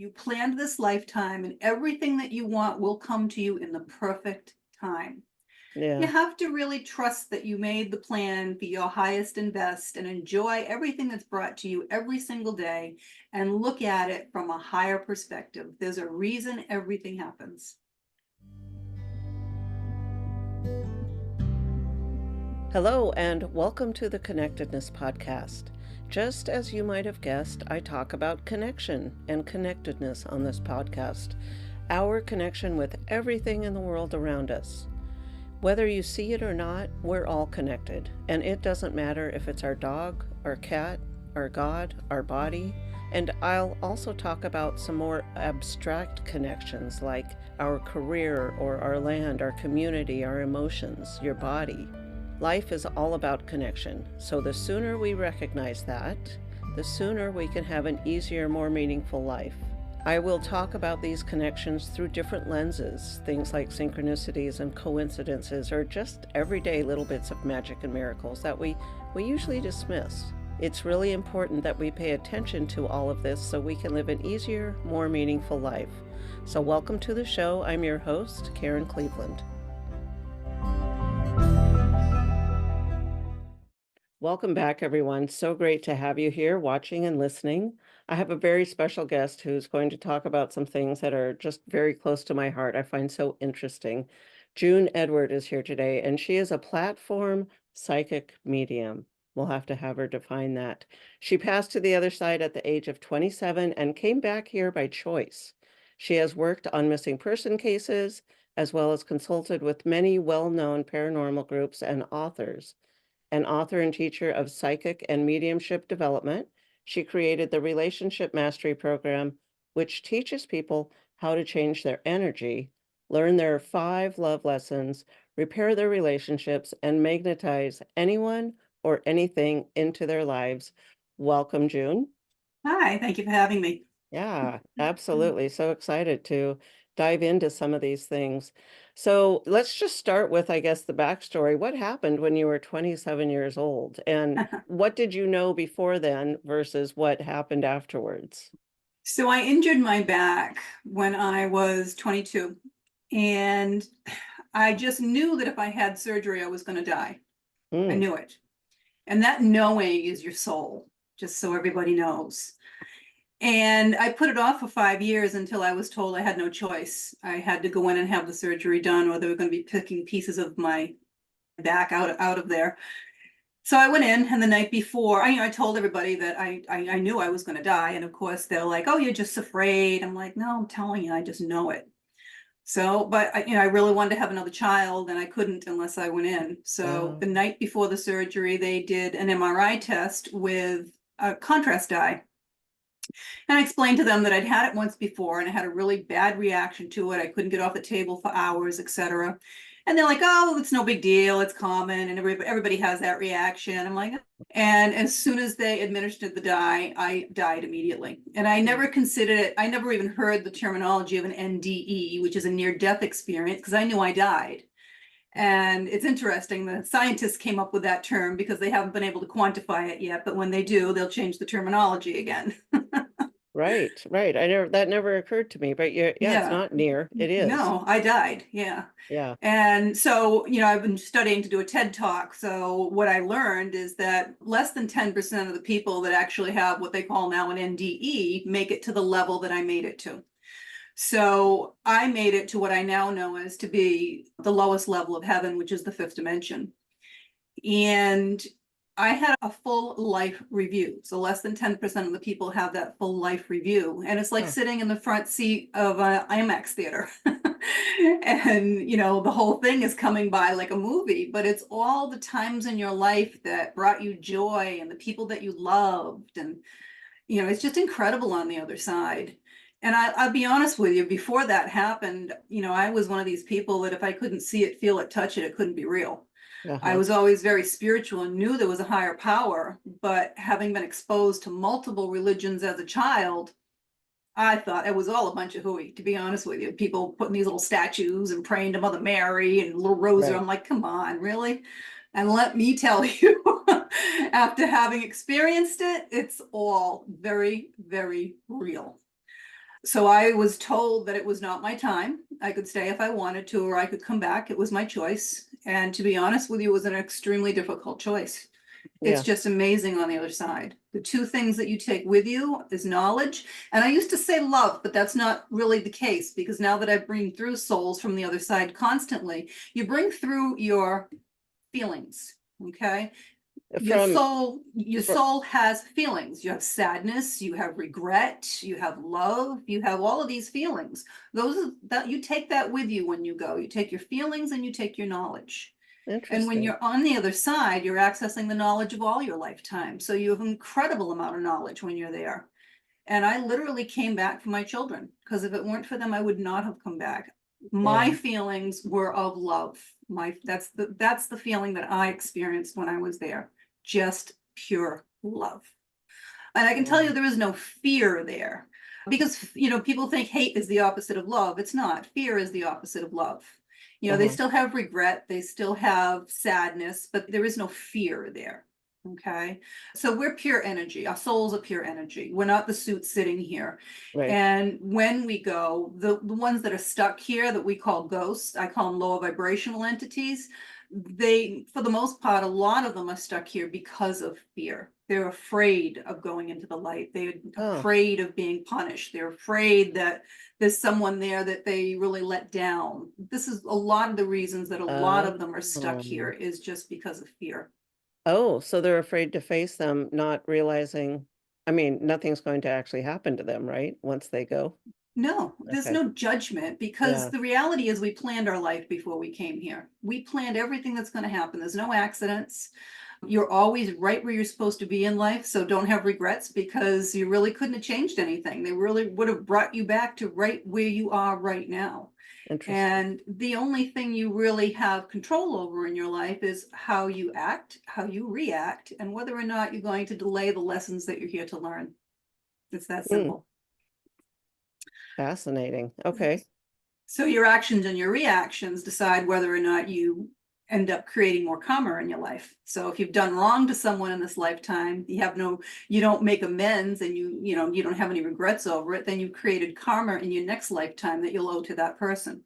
You planned this lifetime, and everything that you want will come to you in the perfect time. You Yeah. have to really trust that you made the plan for your highest and best and enjoy everything that's brought to you every single day and look at it from a higher perspective. There's a reason everything happens. Hello, and welcome to the Connectedness Podcast. Just as you might have guessed, I talk about connection and connectedness on this podcast, our connection with everything in the world around us. Whether you see it or not, we're all connected, and it doesn't matter if it's our dog, our cat, our God, our body. And I'll also talk about some more abstract connections like our career or our land, our community, our emotions, your body. Life is all about connection, so the sooner we recognize that, the sooner we can have an easier, more meaningful life. I will talk about these connections through different lenses, things like synchronicities and coincidences, or just everyday little bits of magic and miracles that we usually dismiss. It's really important that we pay attention to all of this so we can live an easier, more meaningful life. So welcome to the show. I'm your host, Karen Cleveland. Welcome back, everyone. So great to have you here watching and listening. I have a very special guest who's going to talk about some things that are just very close to my heart. I find so interesting. June Edward is here today, and she is a platform psychic medium. We'll have to have her define that. She passed to the other side at the age of 27 and came back here by choice. She has worked on missing person cases, as well as consulted with many well-known paranormal groups and authors. An author and teacher of psychic and mediumship development, she created the Relationship Mastery Program, which teaches people how to change their energy, learn their 5 love lessons, repair their relationships, and magnetize anyone or anything into their lives. Welcome, June. Hi, thank you for having me. Yeah, absolutely. So excited to dive into some of these things. So let's just start with, I guess, the backstory. What happened when you were 27 years old? And what did you know before then versus what happened afterwards? So I injured my back when I was 22, and I just knew that if I had surgery, I was going to die. I Mm, knew it. And that knowing is your soul, just so everybody knows. And I put it off for 5 years until I was told I had no choice. I had to go in and have the surgery done, or they were going to be picking pieces of my back out of there. So I went in, and the night before, I told everybody that I knew I was going to die. And of course, they're like, "Oh, you're just afraid." I'm like, "No, I'm telling you, I just know it." So, but I really wanted to have another child, and I couldn't unless I went in. So wow. the night before the surgery, they did an MRI test with a contrast dye. And I explained to them that I'd had it once before and I had a really bad reaction to it. I couldn't get off the table for hours, etc. And they're like, "Oh, it's no big deal. It's common. And everybody has that reaction." I'm like, and as soon as they administered the dye, I died immediately. And I Mm. never considered it. I never even heard the terminology of an NDE, which is a near death experience, because I knew I died. And it's interesting that scientists came up with that term because they haven't been able to quantify it yet. But when they do, they'll change the terminology again. Right, right. That never occurred to me, but yeah, it's Yeah. not near. It is. No, I died. Yeah. Yeah. And so, I've been studying to do a TED talk. So what I learned is that less than 10% of the people that actually have what they call now an NDE make it to the level that I made it to. So I made it to what I now know as to be the lowest level of heaven, which is the fifth dimension. And I had a full life review. So less than 10% of the people have that full life review. And it's like Huh. sitting in the front seat of an IMAX theater. And, the whole thing is coming by like a movie, but it's all the times in your life that brought you joy and the people that you loved. And, it's just incredible on the other side. And I'll be honest with you, before that happened, I was one of these people that if I couldn't see it, feel it, touch it, it couldn't be real. I Uh-huh. was always very spiritual and knew there was a higher power, but having been exposed to multiple religions as a child, I thought it was all a bunch of hooey, to be honest with you. People putting these little statues and praying to Mother Mary and little rosary. Right. I'm like, come on, really? And let me tell you, after having experienced it, it's all very, very real. So I was told that it was not my time. I could stay if I wanted to, or I could come back. It was my choice. And to be honest with you, it was an extremely difficult choice. It's Yeah. just amazing on the other side. The two things that you take with you is knowledge. And I used to say love, but that's not really the case, because now that I bring through souls from the other side constantly, you bring through your feelings. Okay. Your From, soul, your fr- soul has feelings. You have sadness, you have regret, you have love, you have all of these feelings. Those are that you take that with you when you go. You take your feelings and you take your knowledge. And when Interesting. you're on the other side, you're accessing the knowledge of all your lifetime. So you have an incredible amount of knowledge when you're there. And I literally came back for my children, because if it weren't for them, I would not have come back. My Yeah. feelings were of love. That's the feeling that I experienced when I was there. Just pure love. And I can tell you Wow. there is no fear there, because people think hate is the opposite of love. It's not. Fear is the opposite of love. They Uh-huh. still have regret, they still have sadness, but there is no fear there. Okay. So we're pure energy. Our souls are pure energy. We're not the suit sitting here. Right. And when we go, the ones that are stuck here that we call ghosts, I call them lower vibrational entities. They, for the most part, a lot of them are stuck here because of fear. They're afraid of going into the light. They're Oh. afraid of being punished. They're afraid that there's someone there that they really let down. This is a lot of the reasons that a lot of them are stuck here, Oh. is just because of fear. Oh, so they're afraid to face them, not realizing, I mean, nothing's going to actually happen to them, right? Once they go. No, there's Okay. no judgment, because Yeah. the reality is we planned our life before we came here. We planned everything that's going to happen. There's no accidents. You're always right where you're supposed to be in life. So don't have regrets, because you really couldn't have changed anything. They really would have brought you back to right where you are right now. Interesting. And the only thing you really have control over in your life is how you act, how you react, and whether or not you're going to delay the lessons that you're here to learn. It's that Hmm. simple. Fascinating. Okay. So your actions and your reactions decide whether or not you end up creating more karma in your life. So if you've done wrong to someone in this lifetime, you don't make amends, and you don't have any regrets over it, then you've created karma in your next lifetime that you'll owe to that person.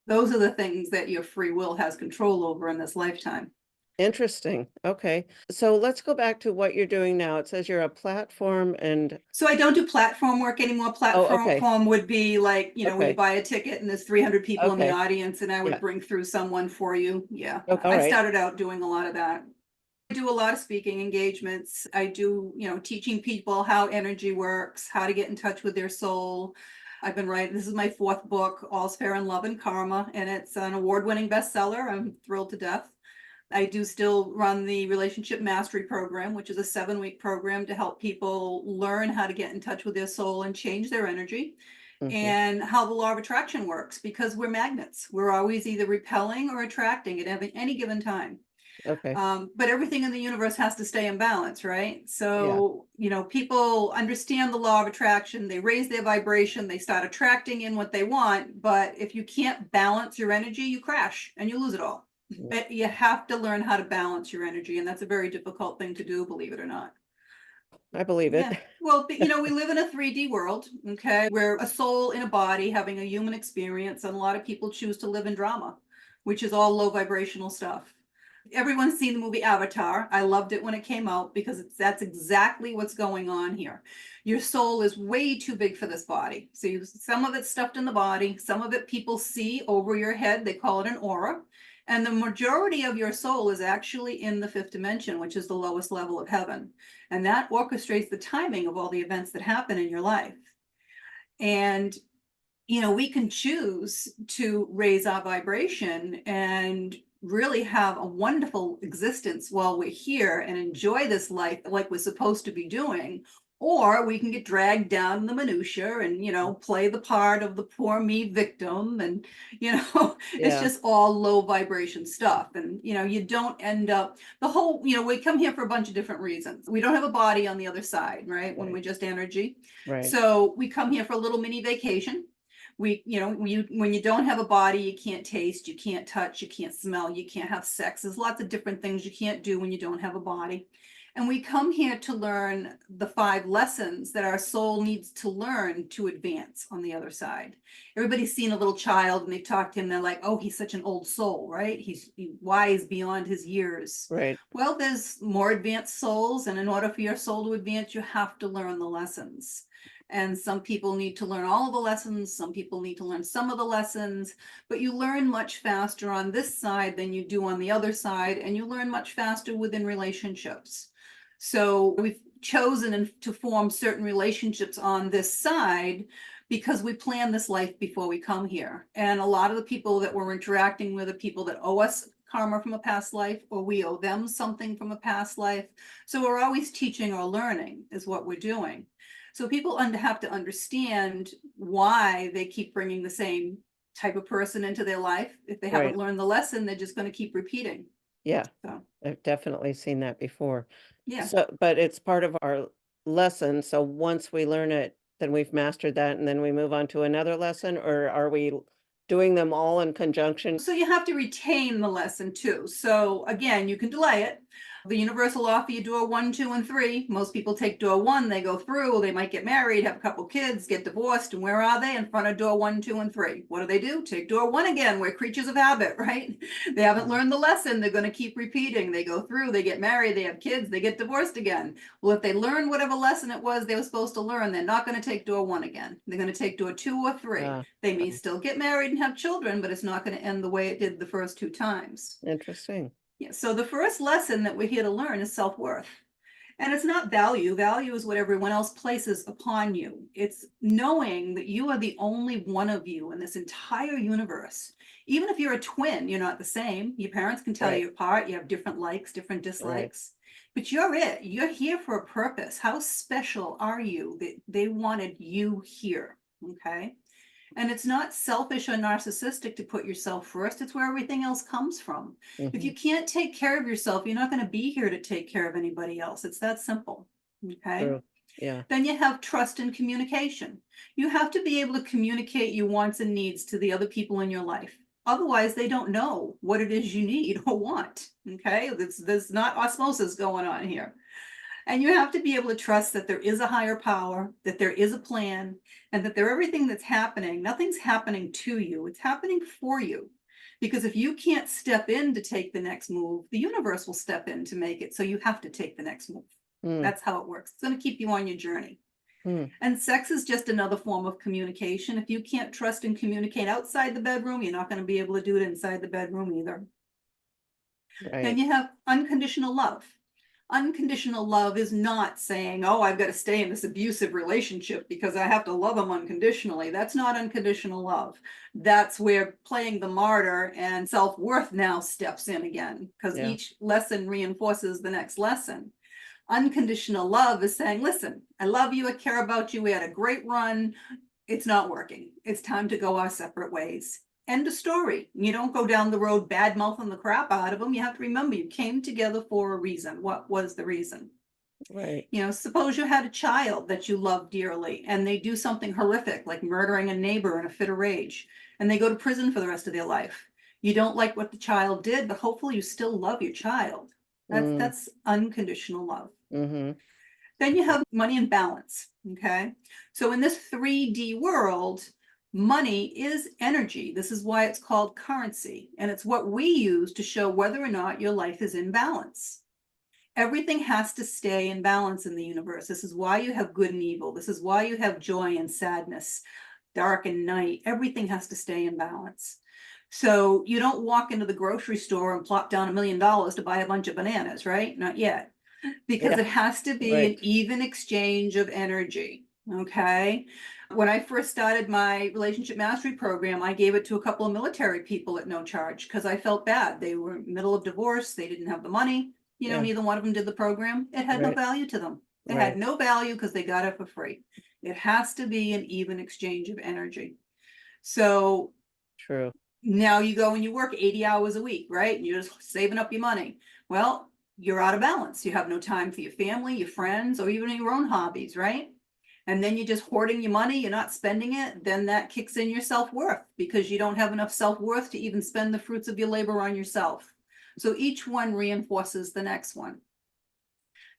Those are the things that your free will has control over in this lifetime. Interesting. Okay. So let's go back to what you're doing now. It says you're a platform and So I don't do platform work anymore. oh, okay. Platform would be like, where you Okay. buy a ticket and there's 300 people in the Okay. audience, and I would Yeah. bring through someone for you. Yeah, Okay. All I right. started out doing a lot of that. I do a lot of speaking engagements. I do, teaching people how energy works, how to get in touch with their soul. I've been writing, this is my fourth book, All's Fair in Love and Karma, and it's an award-winning bestseller. I'm thrilled to death. I do still run the Relationship Mastery Program, which is a 7-week program to help people learn how to get in touch with their soul and change their energy, Mm-hmm. and how the law of attraction works, because we're magnets. We're always either repelling or attracting at any given time. Okay. But everything in the universe has to stay in balance, right? Yeah. So, people understand the law of attraction, they raise their vibration, they start attracting in what they want. But if you can't balance your energy, you crash and you lose it all. Yeah. But you have to learn how to balance your energy. And that's a very difficult thing to do, believe it or not. I believe it. Yeah. Well, but, we live in a 3D world, okay? We're a soul in a body having a human experience. And a lot of people choose to live in drama, which is all low vibrational stuff. Everyone's seen the movie Avatar. I loved it when it came out, because that's exactly what's going on here. Your soul is way too big for this body. So some of it's stuffed in the body, some of it people see over your head. They call it an aura. And the majority of your soul is actually in the 5th dimension, which is the lowest level of heaven. And that orchestrates the timing of all the events that happen in your life. And we can choose to raise our vibration and really have a wonderful existence while we're here and enjoy this life like we're supposed to be doing. Or we can get dragged down in the minutia and, play the part of the poor me victim. And, it's Yeah. just all low vibration stuff. And, you don't end up we come here for a bunch of different reasons. We don't have a body on the other side, right? When Right. we're just energy. Right. So we come here for a little mini vacation. When you don't have a body, you can't taste, you can't touch, you can't smell, you can't have sex. There's lots of different things you can't do when you don't have a body. And we come here to learn the 5 lessons that our soul needs to learn to advance on the other side. Everybody's seen a little child and they talk to him, they're like, oh, he's such an old soul, right? He's wise beyond his years. Right. Well, there's more advanced souls, and in order for your soul to advance, you have to learn the lessons. And some people need to learn all of the lessons, some people need to learn some of the lessons, but you learn much faster on this side than you do on the other side, and you learn much faster within relationships. So we've chosen to form certain relationships on this side because we plan this life before we come here. And a lot of the people that we're interacting with are people that owe us karma from a past life, or we owe them something from a past life. So we're always teaching or learning is what we're doing. So people have to understand why they keep bringing the same type of person into their life. If they haven't Right. learned the lesson, they're just going to keep repeating. Yeah, So, I've definitely seen that before. yeah. So, but it's part of our lesson. So once we learn it, then we've mastered that, and then we move on to another lesson, or are we doing them all in conjunction? So you have to retain the lesson too. So again, you can delay it. The universe will offer you door 1, 2, and 3. Most people take door 1, they go through, they might get married, have a couple kids, get divorced, and where are they? In front of door 1, 2, and 3. What do? Take door 1 again. We're creatures of habit, right? They haven't learned the lesson. They're going to keep repeating. They go through, they get married, they have kids, they get divorced again. Well, if they learn whatever lesson it was they were supposed to learn, they're not going to take door 1 again. They're going to take door 2 or 3. They may still get married and have children, but it's not going to end the way it did the first 2 times. Interesting. Yeah, so the first lesson that we're here to learn is self-worth. And it's not value. Value is what everyone else places upon you. It's knowing that you are the only one of you in this entire universe. Even if you're a twin, you're not the same. Your parents can tell Right. you apart. You have different likes, different dislikes. But you're it. You're here for a purpose. How special are you that they wanted you here? Okay. And it's not selfish or narcissistic to put yourself first. It's where everything else comes from. If you can't take care of yourself, you're not going to be here to take care of anybody else. It's that simple. Okay. True. Yeah. Then you have trust and communication. You have to be able to communicate your wants and needs to the other people in your life. Otherwise, they don't know what it is you need or want. Okay. There's not osmosis going on here. And you have to be able to trust that there is a higher power, that there is a plan, and that everything that's happening, nothing's happening to you, it's happening for you. Because if you can't step in to take the next move, the universe will step in to make it. So you have to take the next move. That's how it works. It's going to keep you on your journey. And sex is just another form of communication. If you can't trust and communicate outside the bedroom, you're not going to be able to do it inside the bedroom either. Right. Then you have unconditional love. Unconditional love is not saying, oh, I've got to stay in this abusive relationship because I have to love them unconditionally. That's not unconditional love. That's where playing the martyr and self-worth now steps in again, because each lesson reinforces the next lesson. Unconditional love is saying, listen, I love you, I care about you, we had a great run. It's not working. It's time to go our separate ways. End of story. You don't go down the road bad mouthing the crap out of them. You have to remember you came together for a reason. What was the reason? Right. You know, suppose you had a child that you love dearly and they do something horrific like murdering a neighbor in a fit of rage and they go to prison for the rest of their life. You don't like what the child did, but hopefully you still love your child. That's unconditional love. Then you have money and balance. Okay. So in this 3D world, money is energy. This is why it's called currency. And it's what we use to show whether or not your life is in balance. Everything has to stay in balance in the universe. This is why you have good and evil. This is why you have joy and sadness, dark and night. Everything has to stay in balance. So you don't walk into the grocery store and plop down $1 million to buy a bunch of bananas, right? Not yet. Because it has to be an even exchange of energy. Okay. When I first started my relationship mastery program, I gave it to a couple of military people at no charge because I felt bad. They were in the middle of divorce. They didn't have the money. You know, neither one of them did the program. It had no value to them. It had no value because they got it for free. It has to be an even exchange of energy. So True. Now you go and you work 80 hours a week, right? And you're just saving up your money. Well, you're out of balance. You have no time for your family, your friends, or even your own hobbies, right? And then you're just hoarding your money, you're not spending it, then that kicks in your self-worth because you don't have enough self-worth to even spend the fruits of your labor on yourself. So each one reinforces the next one.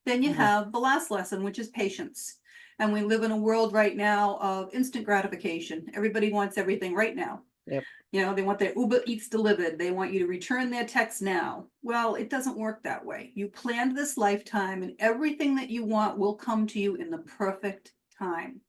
Then you Yeah. have the last lesson, which is patience. And we live in a world right now of instant gratification. Everybody wants everything right now. Yep. They want their Uber Eats delivered. They want you to return their text now. Well, it doesn't work that way. You planned this lifetime, and everything that you want will come to you in the perfect time.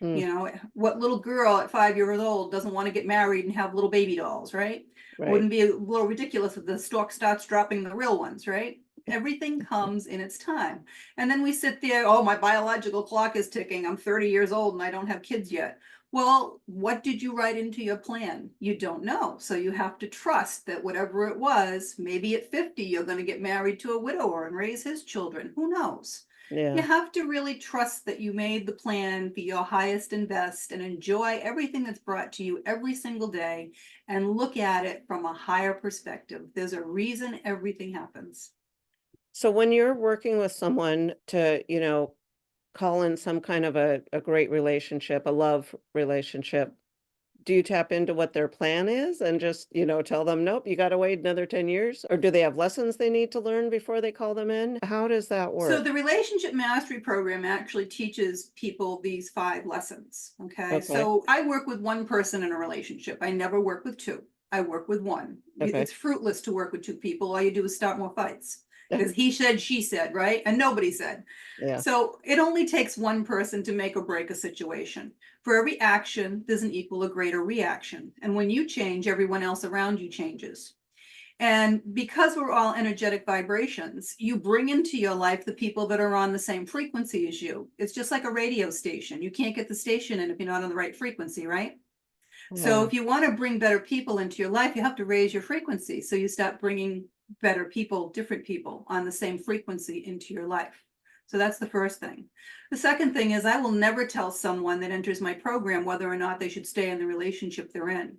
Mm, What little girl at 5 years old doesn't want to get married and have little baby dolls, right? right. Wouldn't be a little ridiculous if the stork starts dropping the real ones, right? Everything comes in its time. And then we sit there, oh, my biological clock is ticking. I'm 30 years old and I don't have kids yet. Well, what did you write into your plan? You don't know. So you have to trust that whatever it was, maybe at 50, you're going to get married to a widower and raise his children. Who knows? You Yeah. have to really trust that you made the plan for your highest and best and enjoy everything that's brought to you every single day and look at it from a higher perspective. There's a reason everything happens. So when you're working with someone to, call in some kind of a great relationship, a love relationship, do you tap into what their plan is and just, tell them, nope, you got to wait another 10 years? Or do they have lessons they need to learn before they call them in? How does that So work? the relationship mastery program actually teaches people these 5 lessons. Okay. Okay. So I work with one person in a relationship. I never work with two. I work with one. Okay. It's fruitless to work with two people. All you do is start more fights because he said, she said, right? And nobody said. Yeah. So it only takes one person to make or break a situation. For every action, there's an equal or greater reaction. And when you change, everyone else around you changes. And because we're all energetic vibrations, you bring into your life the people that are on the same frequency as you. It's just like a radio station. You can't get the station in if you're not on the right frequency, right? So Yeah. if you want to bring better people into your life, you have to raise your frequency. So you start bringing better people, different people on the same frequency into your life. So that's the first thing. The second thing is I will never tell someone that enters my program whether or not they should stay in the relationship they're in,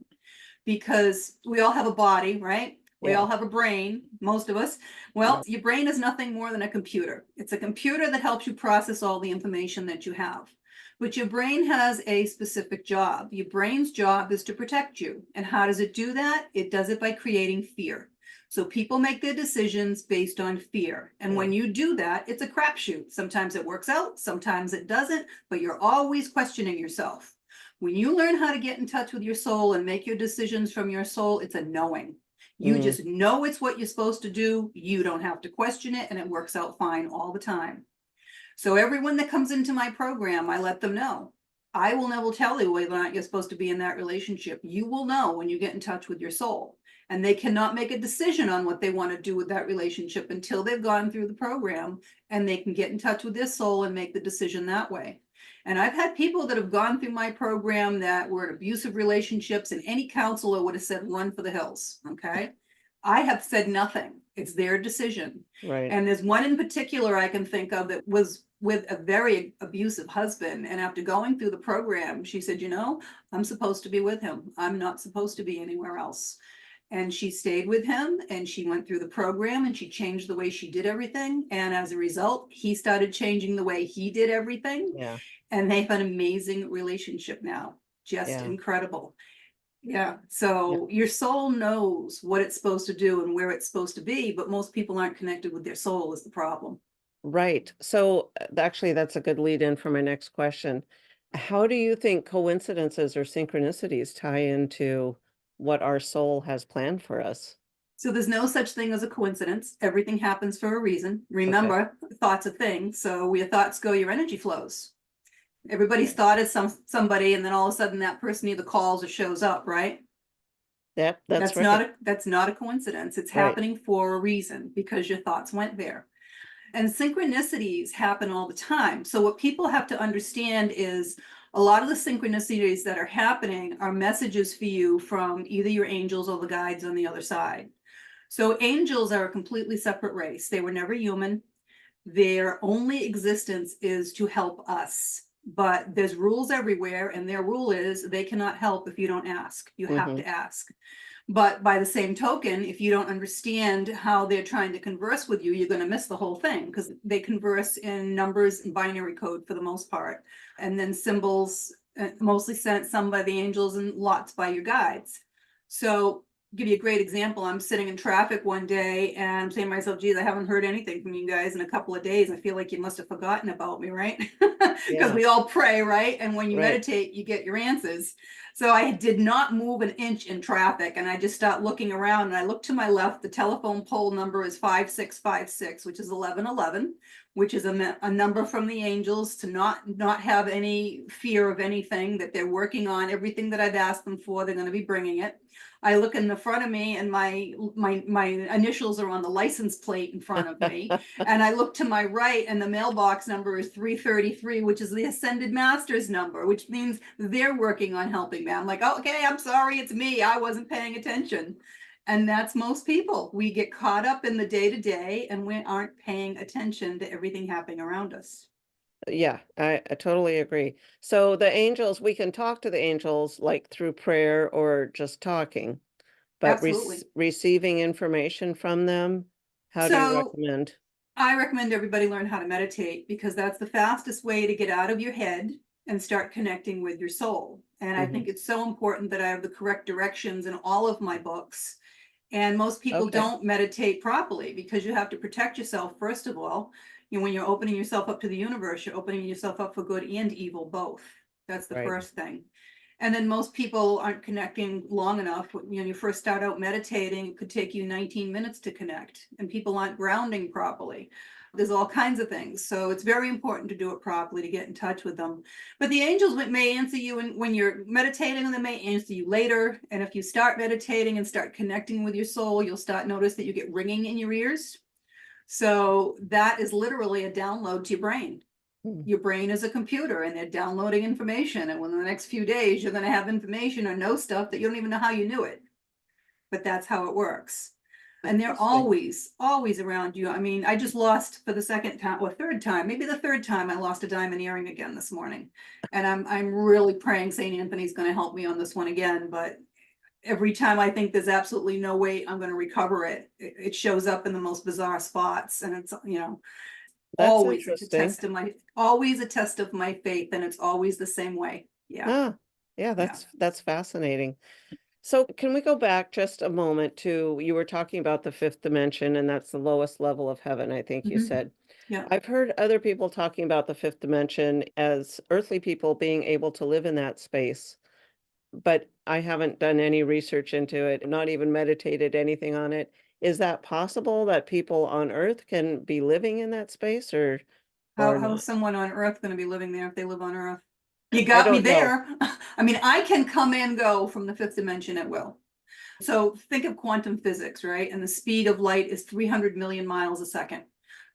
because we all have a body, right? We Yeah. all have a brain, most of us. Well, your brain is nothing more than a computer. It's a computer that helps you process all the information that you have. But your brain has a specific job. Your brain's job is to protect you. And how does it do that? It does it by creating fear. So people make their decisions based on fear. And Yeah. when you do that, it's a crapshoot. Sometimes it works out, sometimes it doesn't, but you're always questioning yourself. When you learn how to get in touch with your soul and make your decisions from your soul, it's a knowing. You Mm, just know it's what you're supposed to do. You don't have to question it, and it works out fine all the time. So everyone that comes into my program, I let them know. I will never tell you whether or not you're supposed to be in that relationship. You will know when you get in touch with your soul. And they cannot make a decision on what they want to do with that relationship until they've gone through the program and they can get in touch with their soul and make the decision that way. And I've had people that have gone through my program that were in abusive relationships, and any counselor would have said, run for the hills. Okay. I have said nothing. It's their decision. right. And there's one in particular I can think of that was with a very abusive husband. And after going through the program, she said, I'm supposed to be with him. I'm not supposed to be anywhere else. And she stayed with him and she went through the program and she changed the way she did everything. And as a result, he started changing the way he did everything. Yeah. And they have an amazing relationship now. Just Yeah. incredible. Yeah. Yeah. So your soul knows what it's supposed to do and where it's supposed to be, but most people aren't connected with their soul is the problem. Right. So actually, that's a good lead in for my next question. How do you think coincidences or synchronicities tie into what our soul has planned for us? So there's no such thing as a coincidence. Everything happens for a reason. Okay. Remember, thoughts are things. So where your thoughts go, your energy flows. Everybody's Yeah. thought is somebody, and then all of a sudden that person either calls or shows up, right? Yep, that's right. That's not a coincidence. It's Right. happening for a reason because your thoughts went there. And synchronicities happen all the time. So what people have to understand is a lot of the synchronicities that are happening are messages for you from either your angels or the guides on the other side. So angels are a completely separate race. They were never human. Their only existence is to help us. But there's rules everywhere, and their rule is they cannot help if you don't ask. You have Hmm. to ask. But by the same token, if you don't understand how they're trying to converse with you, you're going to miss the whole thing because they converse in numbers and binary code for the most part. And then symbols, mostly sent some by the angels and lots by your guides. So give you a great example. I'm sitting in traffic one day and I'm saying to myself, geez, I haven't heard anything from you guys in a couple of days. I feel like you must have forgotten about me, right? Because Yeah, we all pray, right? And when you right. meditate, you get your answers. So I did not move an inch in traffic, and I just start looking around, and I look to my left. The telephone pole number is 5656, which is 1111, which is a number from the angels to not have any fear of anything, that they're working on everything that I've asked them for. They're going to be bringing it. I look in the front of me, and my initials are on the license plate in front of me. And I look to my right, and the mailbox number is 333, which is the Ascended Master's number, which means they're working on helping me. I'm like, oh, okay, I'm sorry, it's me. I wasn't paying attention. And that's most people. We get caught up in the day to day, and we aren't paying attention to everything happening around us. Yeah, I totally agree. So the angels, we can talk to the angels like through prayer or just talking, but Absolutely. receiving information from them, how do you So recommend? I recommend everybody learn how to meditate, because that's the fastest way to get out of your head and start connecting with your soul. And I Hmm. think it's so important that I have the correct directions in all of my books. And most people Okay, don't meditate properly, because you have to protect yourself, first of all. When you're opening yourself up to the universe, you're opening yourself up for good and evil both. That's the right. first thing. And then most people aren't connecting long enough. When you first start out meditating, it could take you 19 minutes to connect, and people aren't grounding properly. There's all kinds of things. So it's very important to do it properly, to get in touch with them. But the angels may answer you when you're meditating, and they may answer you later. And if you start meditating and start connecting with your soul, you'll start notice that you get ringing in your ears. So that is literally a download to your brain. Mm. Your brain is a computer, and they're downloading information. And within the next few days, you're going to have information or know stuff that you don't even know how you knew it. But that's how it works. And they're Interesting. always around you. I mean, I just lost for the second time or third time, maybe the third time, I lost a diamond earring again this morning. And I'm really praying St. Anthony's going to help me on this one again. But every time I think there's absolutely no way I'm going to recover it, it shows up in the most bizarre spots. And it's, That's always a interesting. test of my faith, and it's always the same way. Yeah. Ah, yeah, Yeah. that's fascinating. So can we go back just a moment to you were talking about the fifth dimension, and that's the lowest level of heaven, I think you Hmm. said. Yeah. I've heard other people talking about the fifth dimension as earthly people being able to live in that space, but I haven't done any research into it, not even meditated anything on it. Is that possible that people on Earth can be living in that space or How not? is someone on Earth going to be living there if they live on Earth? You I got me don't know. there. I mean, I can come and go from the fifth dimension at will. So think of quantum physics, right? And the speed of light is 300 million miles a second.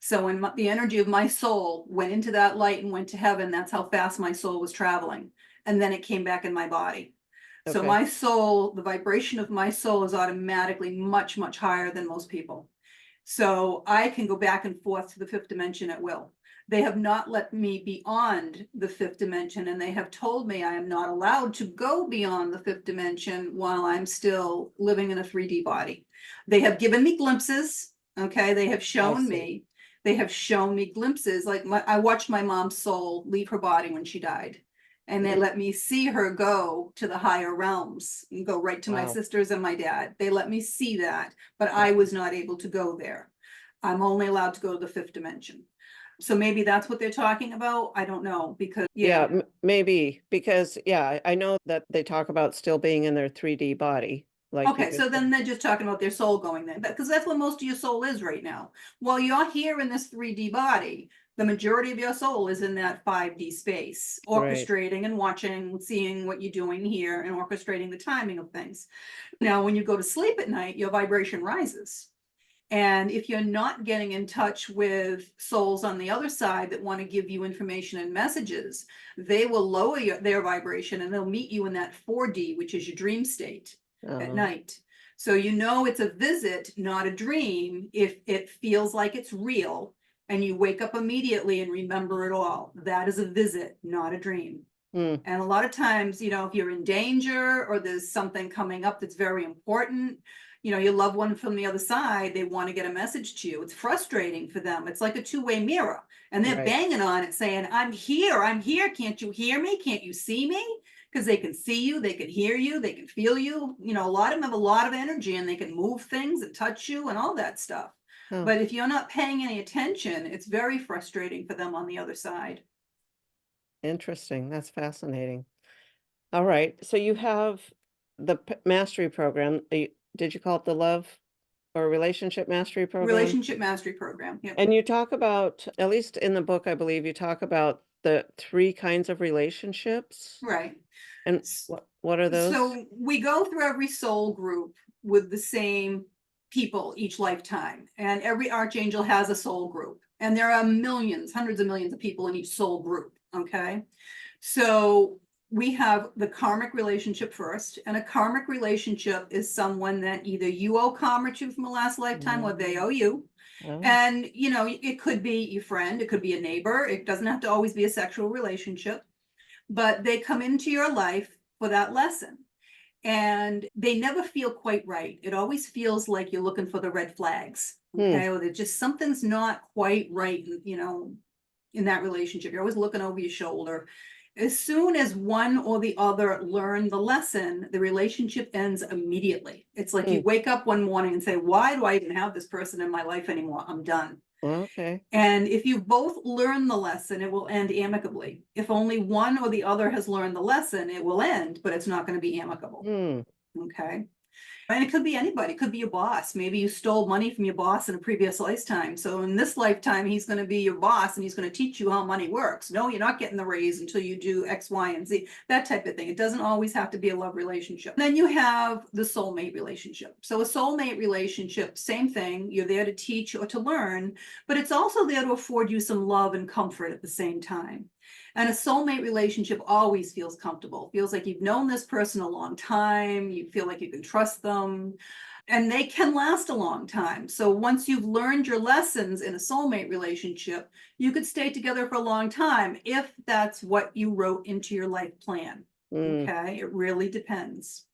So when the energy of my soul went into that light and went to heaven, that's how fast my soul was traveling. And then it came back in my body. So Okay. my soul, the vibration of my soul is automatically much, much higher than most people. So I can go back and forth to the fifth dimension at will. They have not let me beyond the fifth dimension, and they have told me I am not allowed to go beyond the fifth dimension while I'm still living in a 3D body. They have given me glimpses. Okay. I see. They have shown me glimpses. Like I watched my mom's soul leave her body when she died. And they Mm, let me see her go to the higher realms and go right to my wow. sisters and my dad. They let me see that, but I Okay. was not able to go there. I'm only allowed to go to the fifth dimension. So maybe that's what they're talking about. I don't know, because Yeah, yeah. maybe because yeah, I know that they talk about still being in their 3D body, like you Okay, just so then said. they're just talking about their soul going there, because that's what most of your soul is right now. While you're here in this 3D body, the majority of your soul is in that 5D space, Right. orchestrating and watching, seeing what you're doing here and orchestrating the timing of things. Now, when you go to sleep at night, your vibration rises. And if you're not getting in touch with souls on the other side that want to give you information and messages, they will lower their vibration, and they'll meet you in that 4D, which is your dream state at Uh, night. So it's a visit, not a dream, if it feels like it's real and you wake up immediately and remember it all. That is a visit, not a dream. hmm, And a lot of times, if you're in danger or there's something coming up that's very important, your loved one from the other side, they want to get a message to you. It's frustrating for them. It's like a two-way mirror. And they're right. banging on it saying, I'm here. Can't you hear me? Can't you see me? because they can see you, they can hear you, they can feel you. You know, a lot of them have a lot of energy and they can move things and touch you and all that stuff. Oh, But if you're not paying any attention, it's very frustrating for them on the other side. interesting. That's fascinating. All right. So you have the mastery program. Did you call it the love or relationship mastery program? Relationship mastery program. Yep. And you talk about, at least in the book, I believe you talk about the three kinds of relationships. Right. And what are those? So we go through every soul group with the same people each lifetime, and every archangel has a soul group, and there are millions, hundreds of millions of people in each soul group. Okay, so we have the karmic relationship first, and a karmic relationship is someone that either you owe karma to from a last lifetime or they owe you. Oh, And you know, it could be your friend, it could be a neighbor, it doesn't have to always be a sexual relationship, but they come into your life for that lesson. And they never feel quite right. It always feels like you're looking for the red flags. hmm, Okay. Or there's just something's not quite right, you know, in that relationship. You're always looking over your shoulder. As soon as one or the other learn the lesson, the relationship ends immediately. It's like hmm. you wake up one morning and say, why do I even have this person in my life anymore? I'm done. Okay. And if you both learn the lesson, it will end amicably. If only one or the other has learned the lesson, it will end, but it's not going to be amicable. Hmm. Okay. And it could be anybody. It could be your boss. Maybe you stole money from your boss in a previous lifetime. So in this lifetime, he's going to be your boss and he's going to teach you how money works. No, you're not getting the raise until you do X, Y, and Z, that type of thing. It doesn't always have to be a love relationship. Then you have the soulmate relationship. So a soulmate relationship, same thing. You're there to teach or to learn, but it's also there to afford you some love and comfort at the same time. And a soulmate relationship always feels comfortable, feels like you've known this person a long time, you feel like you can trust them, and they can last a long time. So once you've learned your lessons in a soulmate relationship, you could stay together for a long time if that's what you wrote into your life plan. Hmm. Okay, it really depends.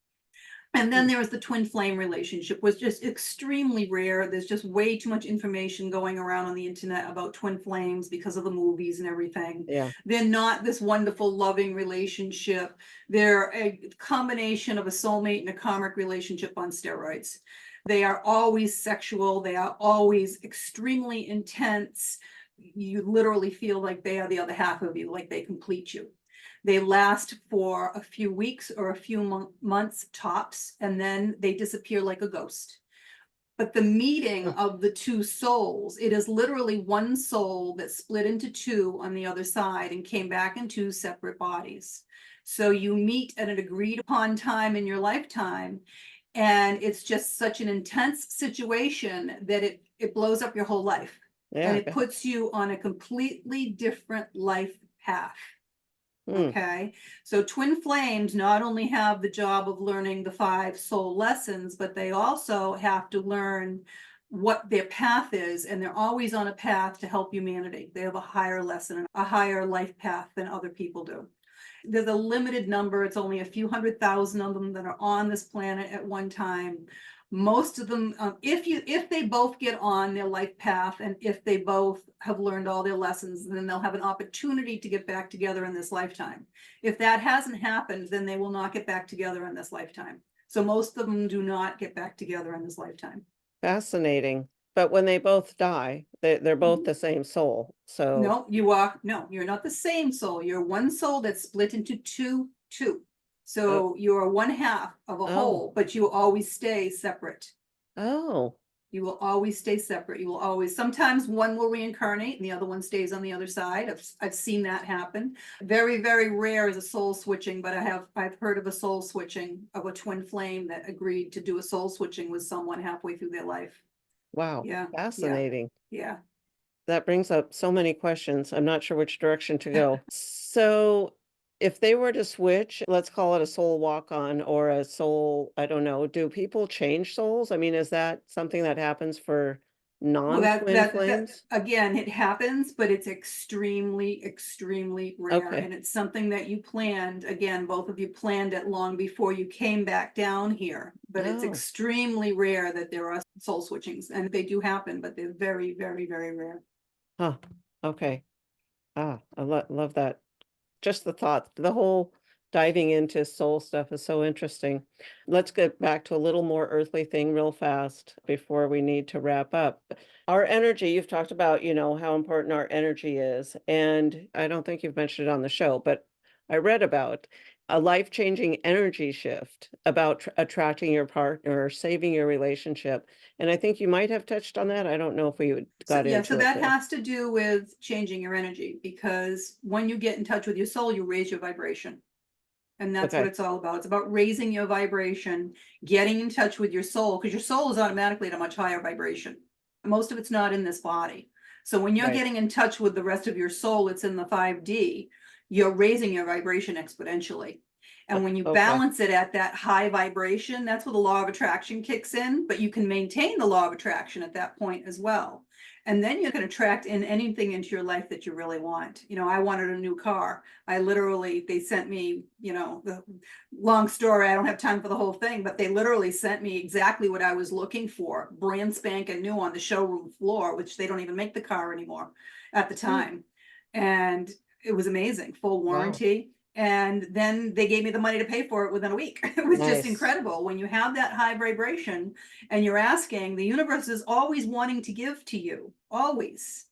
And then Hmm. there was the twin flame relationship, was just extremely rare. There's just way too much information going around on the internet about twin flames because of the movies and everything. Yeah. They're not this wonderful, loving relationship. They're a combination of a soulmate and a karmic relationship on steroids. They are always sexual. They are always extremely intense. You literally feel like they are the other half of you, like they complete you. They last for a few weeks or a few months tops, and then they disappear like a ghost. But the meeting Huh. of the two souls, it is literally one soul that split into two on the other side and came back in two separate bodies. So you meet at an agreed upon time in your lifetime, and it's just such an intense situation that it blows up your whole life. And Yeah. it puts you on a completely different life path. Hmm. Okay, so twin flames not only have the job of learning the 5 soul lessons, but they also have to learn what their path is, and they're always on a path to help humanity. They have a higher lesson and a higher life path than other people do. There's a limited number, it's only a few 100,000 of them that are on this planet at one time. Most of them, if they both get on their life path and if they both have learned all their lessons, then they'll have an opportunity to get back together in this lifetime. If that hasn't happened, then they will not get back together in this lifetime. So most of them do not get back together in this lifetime. Fascinating. But when they both die, they're both the same soul. So, No, you're not the same soul. You're one soul that's split into two. uh, So you're one half of a oh, whole, but you always stay separate. oh, You will always stay separate. You will always, sometimes one will reincarnate and the other one stays on the other side. I've seen that happen. Very, very rare is a soul switching, but I've heard of a soul switching of a twin flame that agreed to do a soul switching with someone halfway through their life. wow. Yeah, yeah, Fascinating. yeah. That brings up so many questions. I'm not sure which direction to go. So, if they were to switch, let's call it a soul walk-on or a soul, I don't know, do people change souls? I mean, is that something that happens for Well, non-twin flames? again, it happens, but it's extremely, extremely rare. Okay. And it's something that you planned, again, both of you planned it long before you came back down here. But it's Oh, extremely rare that there are soul switchings, and they do happen, but they're very, very, very rare. huh. Okay. Ah, I love that. Just the thought, the whole diving into soul stuff is so interesting. Let's get back to a little more earthly thing real fast before we need to wrap up. Our energy, you've talked about, how important our energy is. And I don't think you've mentioned it on the show, but I read about a life-changing energy shift about attracting your partner or saving your relationship. And I think you might have touched on that. I don't know if we got So into it that there. has to do with changing your energy, because when you get in touch with your soul, you raise your vibration. And that's what Okay. it's all about. It's about raising your vibration, getting in touch with your soul, because your soul is automatically at a much higher vibration. Most of it's not in this body. So when you're Right. getting in touch with the rest of your soul, it's in the 5D, you're raising your vibration exponentially. And when you Okay. balance it at that high vibration, that's where the law of attraction kicks in, but you can maintain the law of attraction at that point as well. And then you can attract in anything into your life that you really want. I wanted a new car. They sent me, the long story, I don't have time for the whole thing, but they literally sent me exactly what I was looking for, brand spanking new on the showroom floor, which they don't even make the car anymore at the time. And it was amazing, full Wow. warranty. And then they gave me the money to pay for it within a week. It was just Nice. incredible. When you have that high vibration and you're asking, the universe is always wanting to give to you, always.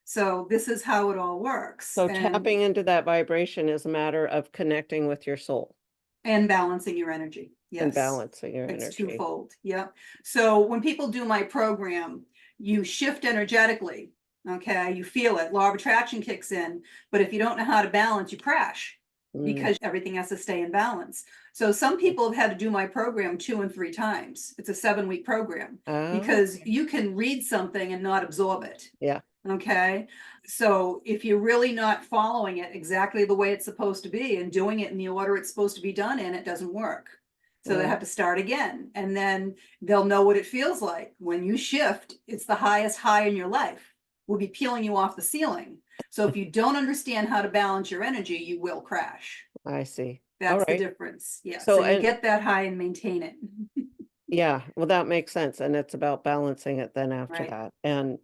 So this is how it all works. So tapping into that vibration is a matter of connecting with your soul And balancing your energy. and Yes, balancing your it's energy. twofold. Yep. So when people do my program, you shift energetically. Okay, you feel it. Law of attraction kicks in. But if you don't know how to balance, you crash, because everything has to stay in balance. So some people have had to do my program 2 and 3 times. It's a 7-week program, because you can read something and not absorb it. Yeah. Okay. So if you're really not following it exactly the way it's supposed to be and doing it in the order it's supposed to be done in, it doesn't work. So they have to start again, and then they'll know what it feels like. When you shift, it's the highest high in your life. Will be peeling you off the ceiling. So if you don't understand how to balance your energy, you will crash. I see. That's All the right. difference. Yeah. So, So you and get that high and maintain it. yeah, well, that makes sense. And it's about balancing it then after Right. that. And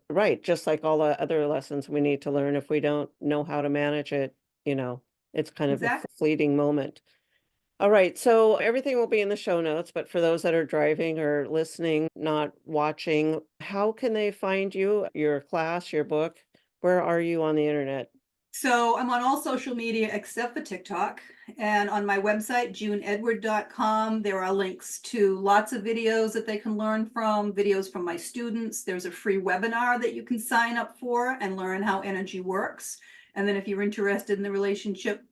right, just like all the other lessons we need to learn, if we don't know how to manage it, it's kind of a Exactly. fleeting moment. All right, so everything will be in the show notes, but for those that are driving or listening, not watching, how can they find you, your class, your book? Where are you on the internet? So I'm on all social media except for TikTok. And on my website, juneedward.com, there are links to lots of videos that they can learn from, videos from my students. There's a free webinar that you can sign up for and learn how energy works. And then if you're interested in the relationship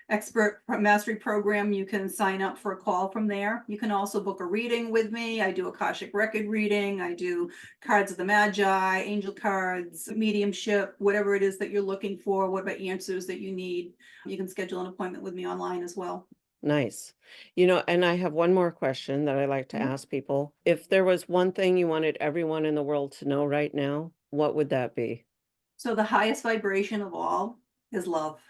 expert mastery program, you can sign up for a call from there. You can also book a reading with me. I do Akashic record reading. I do cards of the Magi, angel cards, mediumship, whatever it is that you're looking for, whatever answers that you need. You can schedule an appointment with me online as well. Nice. And I have one more question that I like to ask people. If there was one thing you wanted everyone in the world to know right now, what would that be? So the highest vibration of all is love.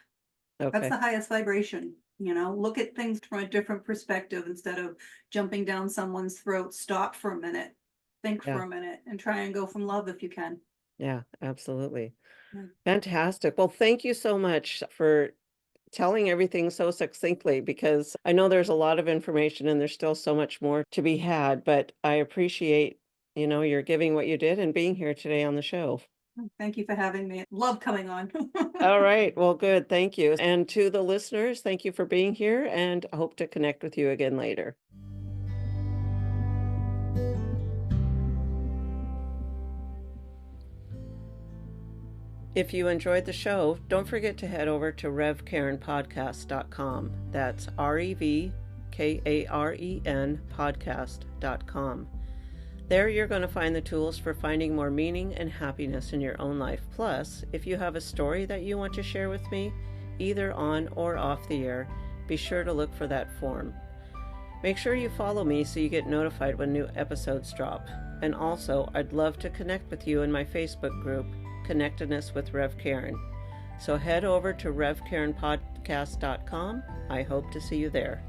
That's Okay. the highest vibration. Look at things from a different perspective instead of jumping down someone's throat. Stop for a minute, think Yeah. for a minute, and try and go from love if you can. Yeah, absolutely. Yeah. Fantastic. Well, thank you so much for telling everything so succinctly, because I know there's a lot of information and there's still so much more to be had, but I appreciate, your giving what you did and being here today on the show. Thank you for having me. Love coming on. All right. Well, good. Thank you. And to the listeners, thank you for being here, and I hope to connect with you again later. If you enjoyed the show, don't forget to head over to revkarenpodcast.com. That's REVKAREN podcast.com. There you're going to find the tools for finding more meaning and happiness in your own life. Plus, if you have a story that you want to share with me, either on or off the air, be sure to look for that form. Make sure you follow me so you get notified when new episodes drop. And also, I'd love to connect with you in my Facebook group, Connectedness with Rev Karen. So head over to revkarenpodcast.com. I hope to see you there.